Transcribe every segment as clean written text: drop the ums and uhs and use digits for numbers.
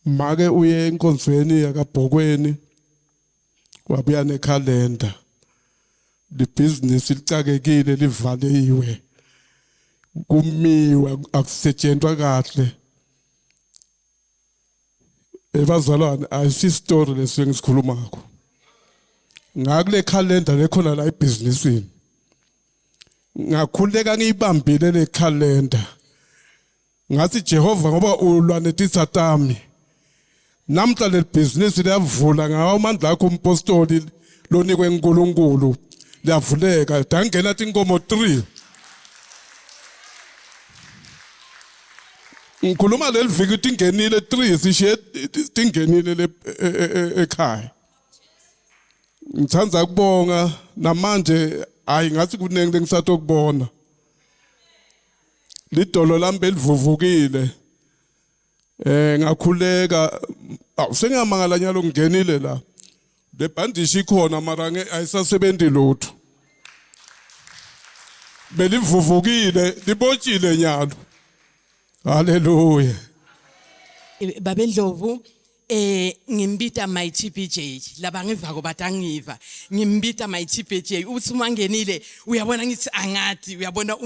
Make uye enkonzweni yakabhokweni wabuya nekhalenda business licakekile livaliwe kumiwe akusetshenzwa kahle ebazalwane ayisi story lesikhuluma ngakho ngakule calendar lekhona la ebusinessini ngakhuleka ngiyibambile le calendar ngathi Jehova ngoba ulwa netitsatami namhla le business liyavula ngawo amandla akho umpostoli lonikwe uNkulunkulu liyavuleka dangena inkomo 3 ngikhuluma leliviki tingenile 3 sishiye tingenile ekhaya ngithanda ukubonga namanje hayi ngathi kunenge ngisathi ukubona lidolo lami belivuvukile ngakhuleka awusengamangala nyalo ngingenile la le bandishi ikhona mara ayisasebenzi lutho belivuvukile libotshile nyalo haleluya babendlovu ngimbita my TPJ laba ngiva ko batangiva ngimbita my TPJ uthi mangenile uyabona ngithi angathi uyabona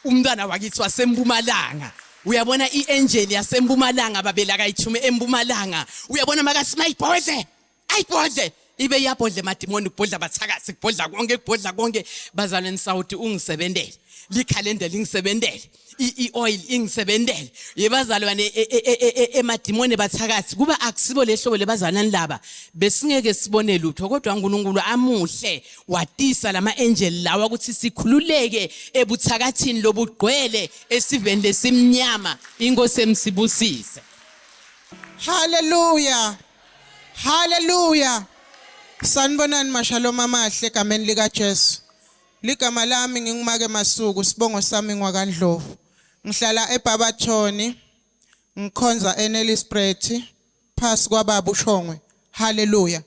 umntwana wakithi wasempumalanga uyabona iangel yasempumalanga babela kayithume empumalanga uyabona makasi mayibhodle ayibhodle ibe yabhodle madimoni kubhodla bathakazi kubhodla konke bazalweni South ungisebenzele likhalenda lingisebenzele i-oil ingisebenzele yebazalwane emadimoni bathakazi kuba akusibo lehlobo lebazalwane laba besingeke sibone lutho kodwa uNkulunkulu amuhle watisa lama angel lawa ukuthi sikhululeke ebuthakathini lobugqwele esiveni lesimnyama inkosi emsibusise haleluya haleluya sanibonani mashalom amahle egameni lika Jesu ligama lami ngingumake Masuku sibongo sami ngwakandlovu ngihlala eBabathoni ngikhonza eNelisbrecht phasi kwababa uShongwe haleluya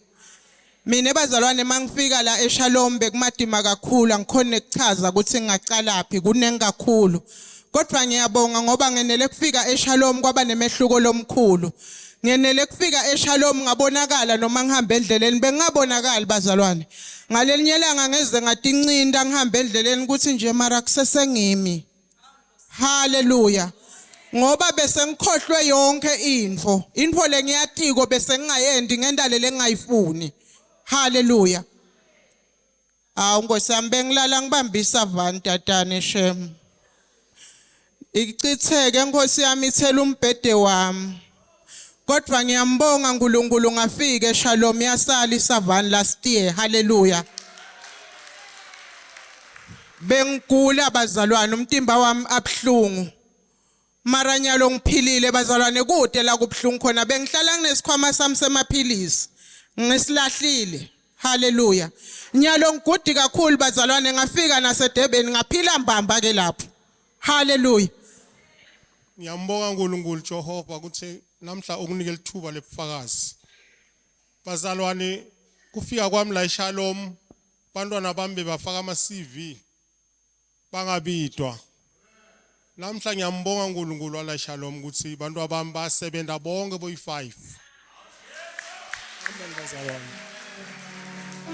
mina ebazalwane mangifika la eShalom bekumadima kakhulu angikhona ukuchaza ukuthi ngingacalaphi kunengi kakhulu kodwa ngiyabonga ngoba ngenele kufika eShalom kwaba nemehluko lomkhulu ngenele kufika eShalom ngabonakala noma ngihamba endleleni bengabonakala bazalwane ngalenyelanga ngeze ngatincinda ngihamba endleleni ukuthi nje mara kusesengimi haleluya ngoba bese ngikhohlwe yonke info lengiyatiko bese ngingayendi ngendale lengayifuni haleluya ngosami bengilala ngibambisa van tatane shem ichitheke Nkosi yami ithela umbhede wami kodwa ngiyambonga uNkulunkulu ngafika eShalom yasala isavani last year haleluya bengigula bazalwane umtimba wami abhlungu mara nyalo ngiphilile bazalwane kude la kubhlungu khona bengihlala nginesikhwama sami semaphilisi ngisilahlile haleluya nyalo ngigudi kakhulu bazalwane ngafika naseDurban ngaphila mbamba ke lapho haleluya ngiyambonga uNkulunkulu Jehova ukuthi namhla ukunikela ithuba lebufakazi bazalwane kufika kwami la eShalom bantwana bami bafaka ama CV bangabidwa namhla ngiyambonga uNkulunkulu la eShalom ukuthi bantwana bami basebenza bonke boyi5 amen bazalwane